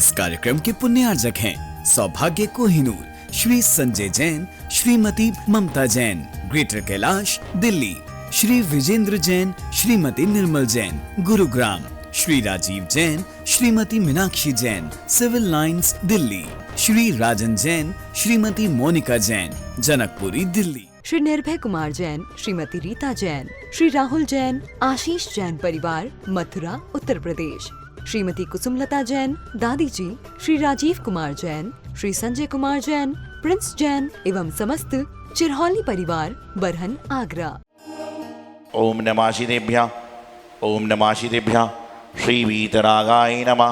इस कार्यक्रम के पुण्यार्जक हैं सौभाग्य कोहिनूर, Shri Sanjay Jain, Shrimati Mamta Jain, Greater Kailash Delhi, Shri Vijender Jain, Shrimati Nirmal Jain, Gurugram, Shri Rajiv Jain, Shrimati Meenakshi Jain, Civil Lines Delhi, Shri Rajan Jain, Shrimati Monika Jain, Janakpuri Delhi, Shri Nirbhay Kumar Jain, Shrimati Rita Jain, Shri Rahul Jain, आशीष जैन परिवार, मथुरा उत्तर प्रदेश, श्रीमती कुसुमलता जैन, दादी जी, श्री राजीव कुमार जैन, श्री संजय कुमार जैन, प्रिंस जैन एवं समस्त चिरहौली परिवार, बरहन आगरा। ओम नमः शिवेभ्यः, ओम नमः शिवेभ्यः, श्री वीतरागाय नमः।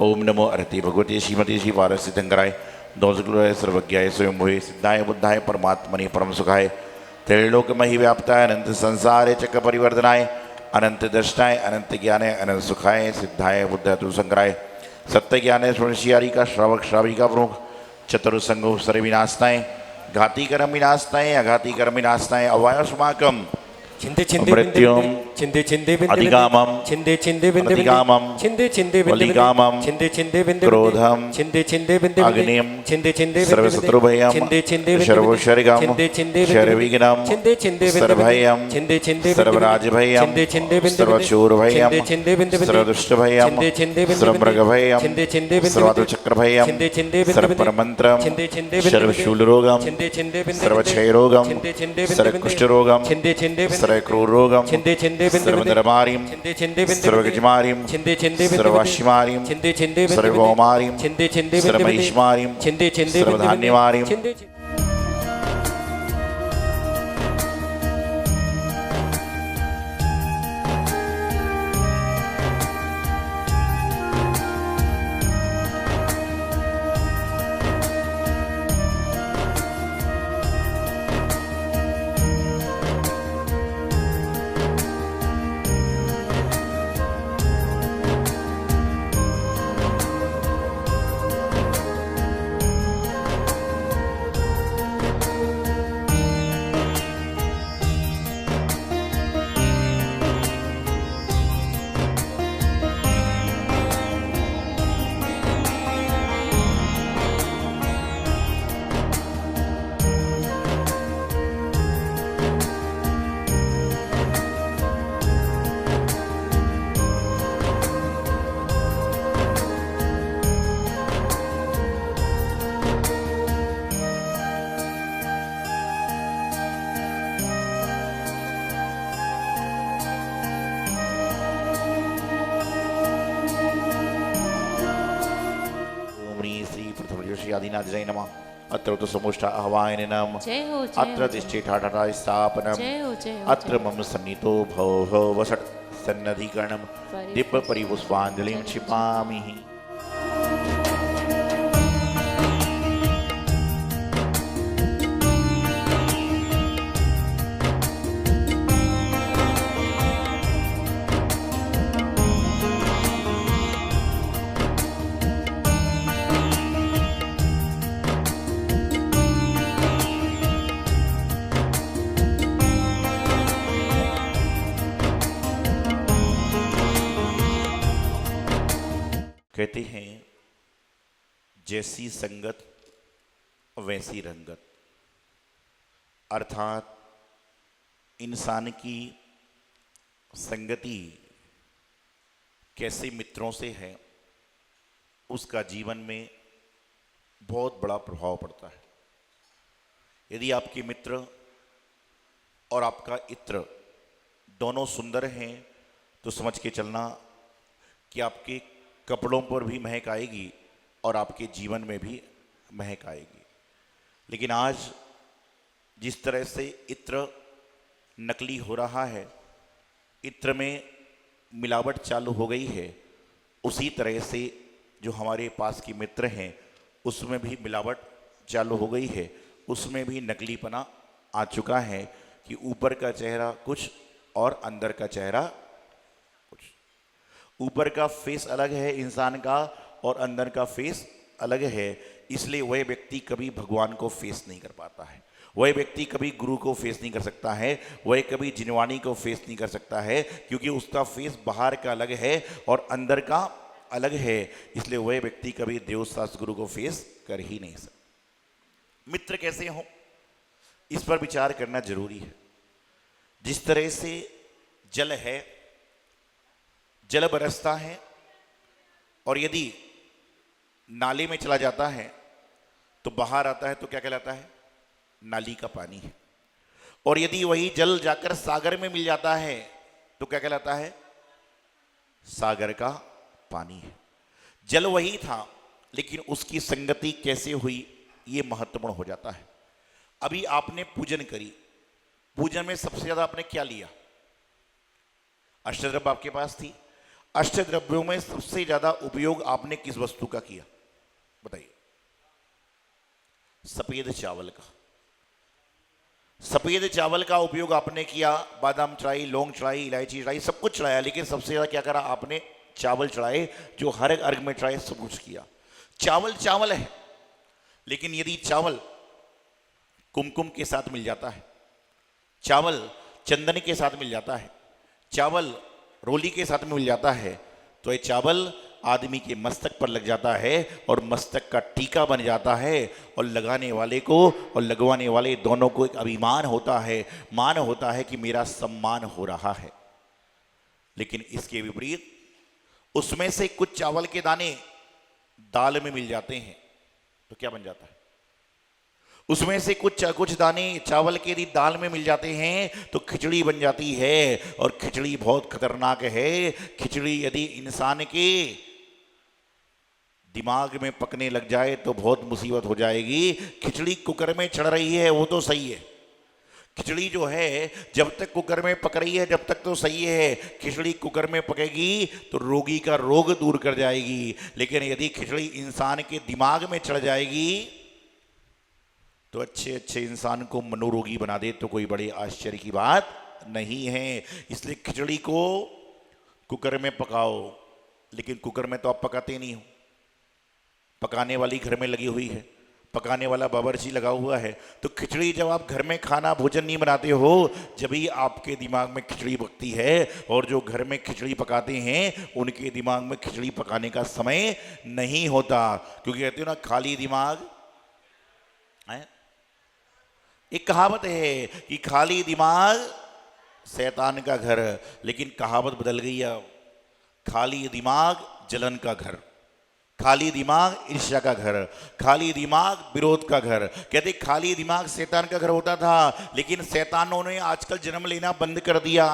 ओम नमो अरति भगवते श्रीमती श्री पारस तीर्थंकराय दोषगुरुराय सर्वज्ञाय स्वयंभुवे सिद्धाय बुद्धाय परमात्मने परम सुखाय त्रैलोक्यमहि व्याप्ताय अनंत संसारे चक्र परिवर्तनाय अनंत दृष्टाय अनंत ज्ञानाय अनंत सुखाय सिद्धाय बुद्ध संकराय सत्य ज्ञान श्रवणशियारी का श्रावक श्राविका प्रमुख चतुर्संगो सर विनाशनाय घाती कर्म विनाशनाय अघाती कर्म विनाशनाय अवायस्माकम छिंदे छिंदे मृत्युम छिंदे छिंदे अधिगामम छिंदे छिंदे प्रतिगामम छिंदे छिंदे वलिगामम छिंदे छिंदे क्रोधम छिंदे छिंदे अग्निम छिंदे छिंदे सर्वशत्रुभयम छिंदे छिंदे सर्वशर्गम छिंदे छिंदे शर्विघ्नम छिंदे छिंदे सर्वभयम छिंदे छिंदे सर्वराजभयम छिंदे छिंदे सर्वचोरभयम छिंदे छिंदे सर्वदुष्टभयम छिंदे छिंदे सर्वमृगभयम छिंदे छिंदे सर्वातुचक्रभयम छिंदे छिंदे सर्वपरमंत्रम छिंदे छिंदे सर्वशूलरोगम छिंदे छिंदे सर्वक्षयरोगम छिंदे छिंदे सर्वकुष्ठरोगम छिंदे छिंदे सर्वक्रूररोगम छिंदे छिंदे सर्वधर्मारिम छिंदे छिंदे सर्वगजमारिम छिंदे छिंदे सर्वाशिमारिम छिंदे छिंदे सर्वभौमारिम छिंदे छिंदे सर्वमहिष्मारिम छिंदे छिंदे सर्वधान्यमारिम छिंदे आदिनाथ जय नमः। अत्र तो समुष्टा आह्वायन नम अत्र तिष्ठिठाठा स्थापनम अत्र मम सन्नितो भव वसट सन्नधिकरणम दिव्य परिपुष्पांजलिं क्षिपामि। कहते हैं जैसी संगत वैसी रंगत, अर्थात इंसान की संगति कैसे मित्रों से है उसका जीवन में बहुत बड़ा प्रभाव पड़ता है। यदि आपके मित्र और आपका इत्र दोनों सुंदर हैं तो समझ के चलना कि आपके कपड़ों पर भी महक आएगी और आपके जीवन में भी महक आएगी। लेकिन आज जिस तरह से इत्र नकली हो रहा है, इत्र में मिलावट चालू हो गई है, उसी तरह से जो हमारे पास की मित्र हैं उसमें भी मिलावट चालू हो गई है, उसमें भी नकलीपना आ चुका है कि ऊपर का चेहरा कुछ और अंदर का चेहरा कुछ। ऊपर का फेस अलग है इंसान का और अंदर का फेस अलग है, इसलिए वह व्यक्ति कभी भगवान को फेस नहीं कर पाता है, वह व्यक्ति कभी गुरु को फेस नहीं कर सकता है, वह कभी जिनवाणी को फेस नहीं कर सकता है, क्योंकि उसका फेस बाहर का अलग है और अंदर का अलग है, इसलिए वह व्यक्ति कभी देव शास्त्र गुरु को फेस कर ही नहीं सकता। मित्र कैसे हो, इस पर विचार करना जरूरी है। जिस तरह से जल है, जल बरसता है और यदि नाले में चला जाता है तो बाहर आता है तो क्या कहलाता है? नाली का पानी है। और यदि वही जल जाकर सागर में मिल जाता है तो क्या कहलाता है? सागर का पानी है। जल वही था लेकिन उसकी संगति कैसे हुई ये महत्वपूर्ण हो जाता है। अभी आपने पूजन करी, पूजन में सबसे ज्यादा आपने क्या लिया? अष्टद्रव्य आपके पास थी। अष्टद्रव्यों में सबसे ज्यादा उपयोग आपने किस वस्तु का किया बताइए? सफेद चावल का। सफेद चावल का उपयोग आपने किया। बादाम चढ़ाई, लौंग चढ़ाई, इलायची चढ़ाई, सब कुछ चढ़ाया, लेकिन सबसे ज्यादा क्या करा आपने? चावल चढ़ाए, जो हर एक अर्घ में चढ़ाए, सब कुछ किया। चावल चावल है, लेकिन यदि चावल कुमकुम के साथ मिल जाता है, चावल चंदन के साथ मिल जाता है, चावल रोली के साथ में मिल जाता है, तो ये चावल आदमी के मस्तक पर लग जाता है और मस्तक का टीका बन जाता है और लगाने वाले को और लगवाने वाले दोनों को एक अभिमान होता है, मान होता है कि मेरा सम्मान हो रहा है। लेकिन इसके विपरीत उसमें से कुछ चावल के दाने दाल में मिल जाते हैं तो क्या बन जाता है? उसमें से कुछ दाने चावल के यदि दाल में मिल जाते हैं तो खिचड़ी बन जाती है। और खिचड़ी बहुत खतरनाक है। खिचड़ी यदि इंसान के दिमाग में पकने लग जाए तो बहुत मुसीबत हो जाएगी। खिचड़ी कुकर में चढ़ रही है वो तो सही है। खिचड़ी जो है जब तक कुकर में पक रही है जब तक तो सही है। खिचड़ी कुकर में पकेगी तो रोगी का रोग दूर कर जाएगी। लेकिन यदि खिचड़ी इंसान के दिमाग में चढ़ जाएगी तो अच्छे अच्छे इंसान को मनोरोगी बना दे तो कोई बड़े आश्चर्य की बात नहीं है। इसलिए खिचड़ी को कुकर में पकाओ, लेकिन कुकर में तो आप पकाते नहीं हो। पकाने वाली घर में लगी हुई है, पकाने वाला बावर्ची लगा हुआ है। तो खिचड़ी जब आप घर में खाना भोजन नहीं बनाते हो, जब ही आपके दिमाग में खिचड़ी पकती है। और जो घर में खिचड़ी पकाते हैं उनके दिमाग में खिचड़ी पकाने का समय नहीं होता, क्योंकि कहते हो ना खाली दिमाग है। एक कहावत है कि खाली दिमाग शैतान का घर, लेकिन कहावत बदल गई है। खाली दिमाग जलन का घर, खाली दिमाग ईर्ष्या का घर, खाली दिमाग विरोध का घर। कहते खाली दिमाग शैतान का घर होता था, लेकिन शैतानों ने आजकल जन्म लेना बंद कर दिया।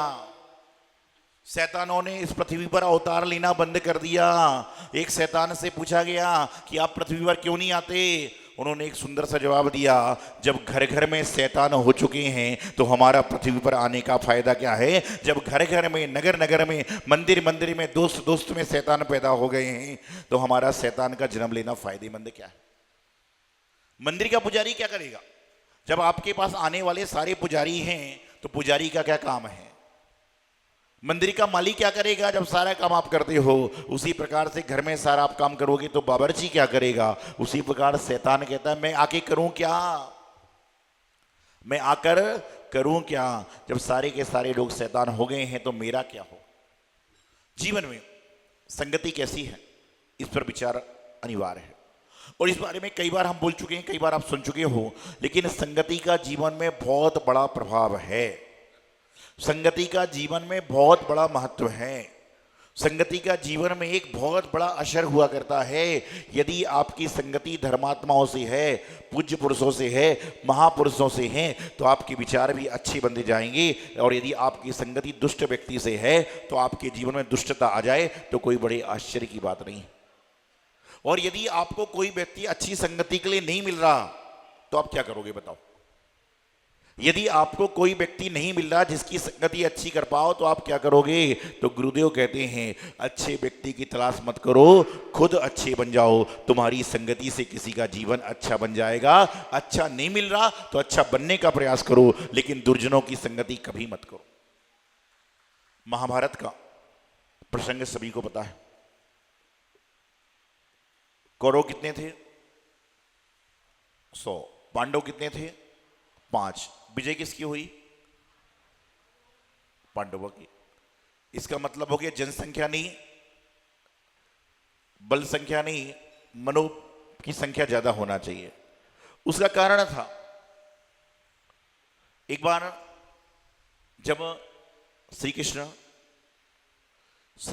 शैतानों ने इस पृथ्वी पर अवतार लेना बंद कर दिया। एक शैतान से पूछा गया कि आप पृथ्वी पर क्यों नहीं आते? उन्होंने एक सुंदर सा जवाब दिया, जब घर घर में शैतान हो चुके हैं तो हमारा पृथ्वी पर आने का फायदा क्या है? जब घर घर में, नगर नगर में, मंदिर मंदिर में, दोस्त दोस्त में शैतान पैदा हो गए हैं तो हमारा शैतान का जन्म लेना फायदेमंद क्या है? मंदिर का पुजारी क्या करेगा? जब आपके पास आने वाले सारे पुजारी हैं तो पुजारी का क्या काम है? मंदिर का मालिक क्या करेगा जब सारा काम आप करते हो? उसी प्रकार से घर में सारा आप काम करोगे तो बावर्ची क्या करेगा? उसी प्रकार शैतान कहता है मैं आके करूं क्या? मैं आकर करूं क्या? जब सारे के सारे लोग शैतान हो गए हैं तो मेरा क्या हो? जीवन में संगति कैसी है, इस पर विचार अनिवार्य है। और इस बारे में कई बार हम बोल चुके हैं, कई बार आप सुन चुके हो, लेकिन संगति का जीवन में बहुत बड़ा प्रभाव है। संगति का जीवन में बहुत बड़ा महत्व है। संगति का जीवन में एक बहुत बड़ा असर हुआ करता है। यदि आपकी संगति धर्मात्माओं से है, पूज्य पुरुषों से है, महापुरुषों से है, तो आपके विचार भी अच्छे बनते जाएंगे। और यदि आपकी संगति दुष्ट व्यक्ति से है तो आपके जीवन में दुष्टता आ जाए तो कोई बड़े आश्चर्य की बात नहीं। और यदि आपको कोई व्यक्ति अच्छी संगति के लिए नहीं मिल रहा तो आप क्या करोगे बताओ? यदि आपको कोई व्यक्ति नहीं मिल रहा जिसकी संगति अच्छी कर पाओ तो आप क्या करोगे? तो गुरुदेव कहते हैं अच्छे व्यक्ति की तलाश मत करो, खुद अच्छे बन जाओ। तुम्हारी संगति से किसी का जीवन अच्छा बन जाएगा। अच्छा नहीं मिल रहा तो अच्छा बनने का प्रयास करो, लेकिन दुर्जनों की संगति कभी मत करो। महाभारत का प्रसंग सभी को पता है। कौरव कितने थे? 100। पांडव कितने थे? 5। विजय किसकी हुई? पांडवों की। इसका मतलब हो गया जनसंख्या नहीं, बल संख्या नहीं, मनो की संख्या ज्यादा होना चाहिए। उसका कारण था, एक बार जब श्री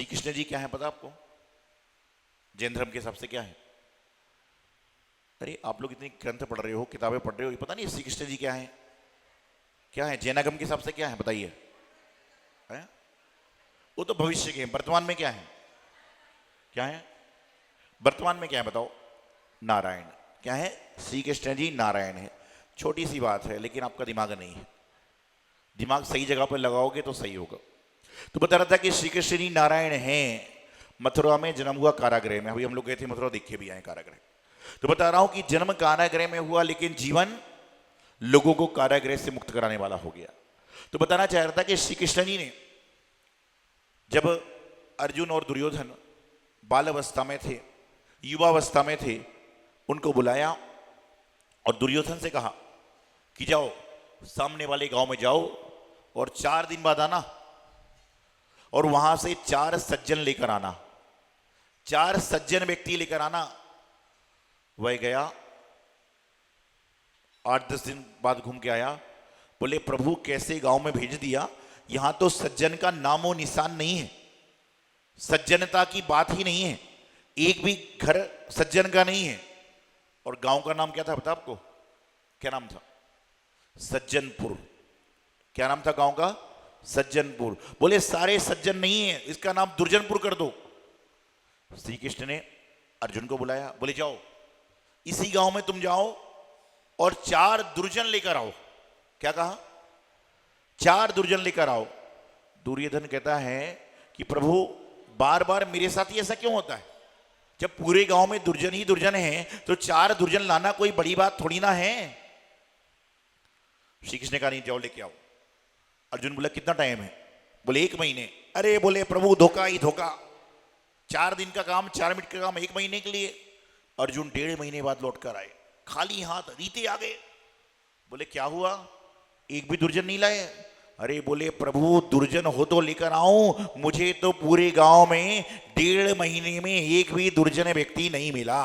कृष्ण जी क्या है पता आपको? जैन धर्म के हिसाब से क्या है? अरे आप लोग इतनी ग्रंथ पढ़ रहे हो, किताबें पढ़ रहे हो, ये पता नहीं श्री कृष्ण जी क्या है? क्या है जैनागम के हिसाब से? क्या है बताइए? वो तो भविष्य के हैं, वर्तमान में क्या है? क्या है वर्तमान में? क्या है बताओ? नारायण। क्या है? श्री कृष्ण जी नारायण है। छोटी सी बात है, लेकिन आपका दिमाग नहीं है। दिमाग सही जगह पर लगाओगे तो सही होगा। तो बता रहा था कि श्री कृष्ण जी नारायण हैं। मथुरा में जन्म हुआ कारागृह में। अभी हम लोग गए थे मथुरा, देखे भी आए कारागृह। तो बता रहा हूं कि जन्म कारागृह में हुआ, लेकिन जीवन लोगों को कारागृह से मुक्त कराने वाला हो गया। तो बताना चाह रहा था कि श्री कृष्ण जी ने जब अर्जुन और दुर्योधन बाल अवस्था में थे, युवावस्था में थे, उनको बुलाया और दुर्योधन से कहा कि जाओ सामने वाले गांव में जाओ और 4 दिन बाद आना और वहां से 4 सज्जन लेकर आना, 4 सज्जन व्यक्ति लेकर आना। वह गया, 8-10 दिन बाद घूम के आया। बोले प्रभु कैसे गांव में भेज दिया, यहां तो सज्जन का नामो निशान नहीं है, सज्जनता की बात ही नहीं है, एक भी घर सज्जन का नहीं है। और गांव का नाम क्या था पता आपको? क्या नाम था? सज्जनपुर। क्या नाम था गांव का? सज्जनपुर। बोले सारे सज्जन नहीं है, इसका नाम दुर्जनपुर कर दो। श्री कृष्ण ने अर्जुन को बुलाया, बोले जाओ इसी गांव में तुम जाओ और 4 दुर्जन लेकर आओ। क्या कहा? 4 दुर्जन लेकर आओ। दुर्योधन कहता है कि प्रभु बार बार मेरे साथ ही ऐसा क्यों होता है? जब पूरे गांव में दुर्जन ही दुर्जन है तो 4 दुर्जन लाना कोई बड़ी बात थोड़ी ना है। श्री कृष्ण ने कहा नहीं, जाओ लेके आओ। अर्जुन बोला कितना टाइम है? बोले 1 महीने। अरे बोले प्रभु धोखा ही धोखा, 4 दिन का काम, 4 मिनट का काम 1 महीने के लिए। अर्जुन 1.5 महीने बाद लौट कर आए, खाली हाथ, रीते आ गए। बोले क्या हुआ, एक भी दुर्जन नहीं लाए? अरे बोले प्रभु दुर्जन हो तो लेकर आऊं, मुझे तो पूरे गांव में 1.5 महीने में एक भी दुर्जन व्यक्ति नहीं मिला,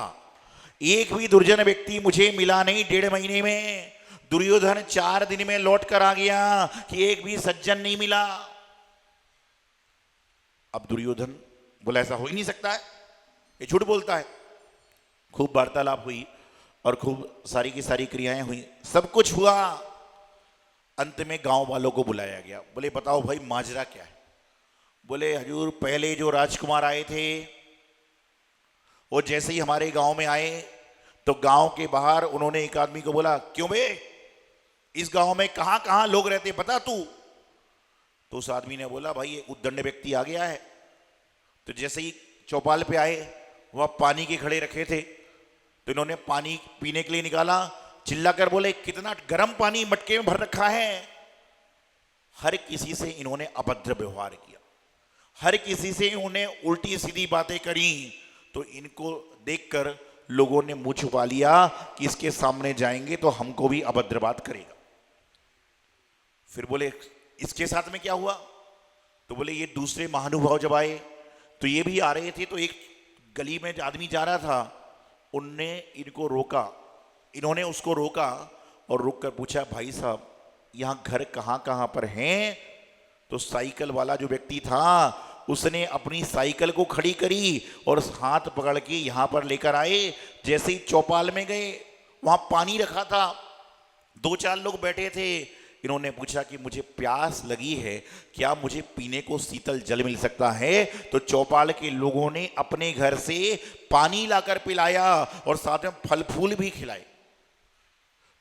एक भी दुर्जन व्यक्ति मुझे मिला नहीं 1.5 महीने में। दुर्योधन 4 दिन में लौट कर आ गया कि एक भी सज्जन नहीं मिला। अब दुर्योधन बोला ऐसा हो ही नहीं सकता है, ये झूठ बोलता है। खूब वार्तालाप हुई और खूब सारी की सारी क्रियाएं हुई, सब कुछ हुआ। अंत में गांव वालों को बुलाया गया। बोले बताओ भाई माजरा क्या है? बोले हजूर पहले जो राजकुमार आए थे वो जैसे ही हमारे गांव में आए तो गांव के बाहर उन्होंने एक आदमी को बोला क्यों बे, इस गांव में कहां कहां लोग रहते पता तू? तो उस आदमी ने बोला भाई ये उद्दंड व्यक्ति आ गया है। तो जैसे ही चौपाल पे आए वह पानी के खड़े रखे थे, तो इन्होंने पानी पीने के लिए निकाला, चिल्लाकर बोले कितना गर्म पानी मटके में भर रखा है। हर किसी से इन्होंने अभद्र व्यवहार किया, हर किसी से इन्होंने उल्टी सीधी बातें करी। तो इनको देखकर लोगों ने मुंह छुपा लिया कि इसके सामने जाएंगे तो हमको भी अभद्र बात करेगा। फिर बोले इसके साथ में क्या हुआ? तो बोले ये दूसरे महानुभाव जब आए तो ये भी आ रहे थे, तो एक गली में आदमी जा रहा था, उनने इनको रोका, इन्होंने उसको रोका और रुक कर पूछा भाई साहब यहाँ घर कहाँ कहाँ पर हैं? तो साइकिल वाला जो व्यक्ति था उसने अपनी साइकिल को खड़ी करी और हाथ पकड़ के यहाँ पर लेकर आए। जैसे ही चौपाल में गए वहाँ पानी रखा था, 2-4 लोग बैठे थे। इन्होंने पूछा कि मुझे प्यास लगी है, क्या मुझे पीने को शीतल जल मिल सकता है? तो चौपाल के लोगों ने अपने घर से पानी लाकर पिलाया और साथ में फल फूल भी खिलाए।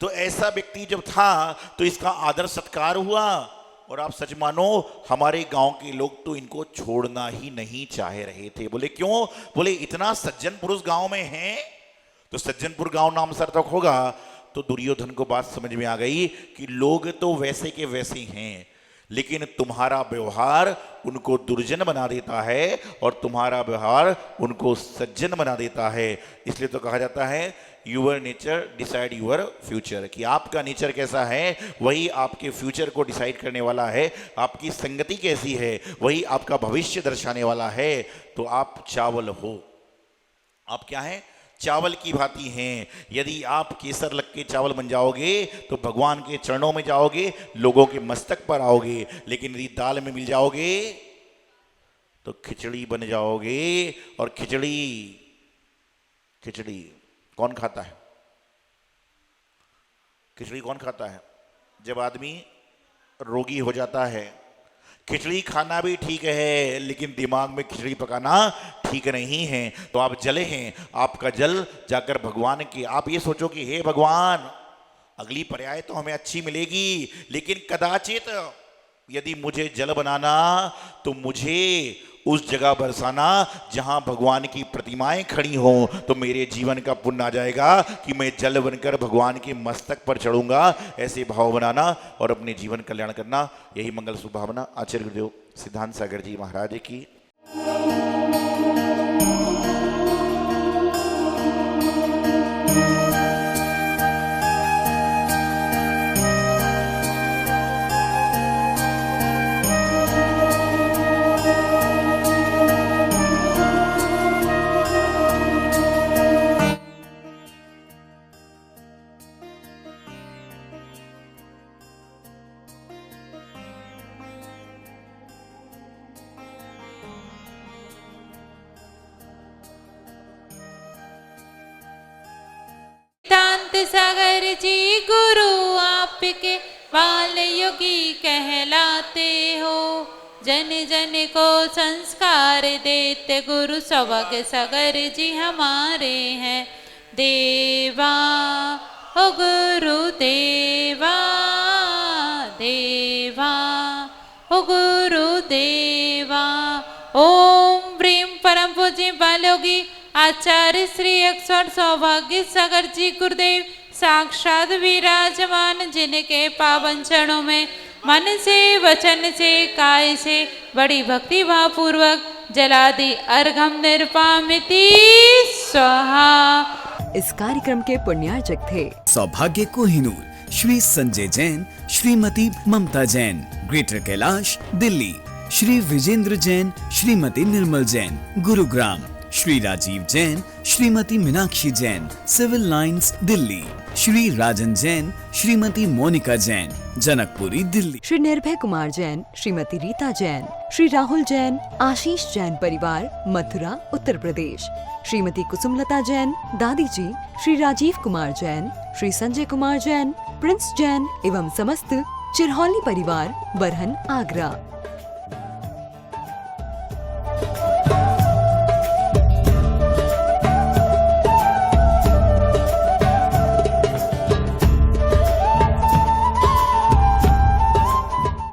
तो ऐसा व्यक्ति जब था तो इसका आदर सत्कार हुआ। और आप सच मानो हमारे गांव के लोग तो इनको छोड़ना ही नहीं चाह रहे थे। बोले क्यों? बोले इतना सज्जन पुरुष गांव में है, तो सज्जनपुर गांव नाम सार्थक होगा। तो दुर्योधन को बात समझ में आ गई कि लोग तो वैसे के वैसे हैं, लेकिन तुम्हारा व्यवहार उनको दुर्जन बना देता है और तुम्हारा व्यवहार उनको सज्जन बना देता है। इसलिए तो कहा जाता है your nature decide your future, कि आपका नेचर कैसा है वही आपके फ्यूचर को डिसाइड करने वाला है। आपकी संगति कैसी है वही आपका भविष्य दर्शाने वाला है। तो आप चावल हो, आप क्या हैं? चावल की भांति हैं। यदि आप केसर लग के चावल बन जाओगे तो भगवान के चरणों में जाओगे, लोगों के मस्तक पर आओगे। लेकिन यदि दाल में मिल जाओगे तो खिचड़ी बन जाओगे। और खिचड़ी कौन खाता है? खिचड़ी कौन खाता है? जब आदमी रोगी हो जाता है। खिचड़ी खाना भी ठीक है, लेकिन दिमाग में खिचड़ी पकाना ठीक नहीं है। तो आप जले हैं, आपका जल जाकर भगवान के, आप ये सोचो कि हे भगवान, अगली पर्याय तो हमें अच्छी मिलेगी, लेकिन कदाचित यदि मुझे जल बनाना तो मुझे उस जगह बरसाना जहां भगवान की प्रतिमाएं खड़ी हों, तो मेरे जीवन का पुण्य आ जाएगा कि मैं जल बनकर भगवान के मस्तक पर चढ़ूंगा। ऐसे भाव बनाना और अपने जीवन कल्याण करना, यही मंगल शुभावना। आचार्य गुरुदेव सिद्धांत सागर जी महाराज की। सागर जी गुरु आपके वाल योगी कहलाते हो। जन जन को संस्कार देते गुरु सौभाग्य सागर जी हमारे हैं। देवा हो गुरु देवा, देवा हो गुरु देवा। ओम ब्रीम परम पूज्य बालोगी आचार्य श्री 108 सौभाग्य सागर जी गुरुदेव साक्षात विराजमान, जिनके पावन चरणों में मन से वचन से काय से बड़ी भक्ति भाव पूर्वक जलादि अर्घम निर्पामिति स्वाहा। इस कार्यक्रम के पुण्यार्चक थे सौभाग्य कोहिनूर Shri Sanjay Jain, Shrimati Mamta Jain, Greater Kailash Delhi. Shri Vijender Jain, Shrimati Nirmal Jain, Gurugram. Shri Rajiv Jain, Shrimati Meenakshi Jain, Civil Lines Delhi. Shri Rajan Jain, Shrimati Monika Jain, Janakpuri Delhi. Shri Nirbhay Kumar Jain, Shrimati Rita Jain, Shri Rahul Jain, आशीष जैन परिवार, मथुरा उत्तर प्रदेश। श्रीमती कुसुमलता जैन, दादी जी, श्री राजीव कुमार जैन, श्री संजय कुमार जैन, प्रिंस जैन एवं समस्त चिरहौली परिवार, बरहन आगरा।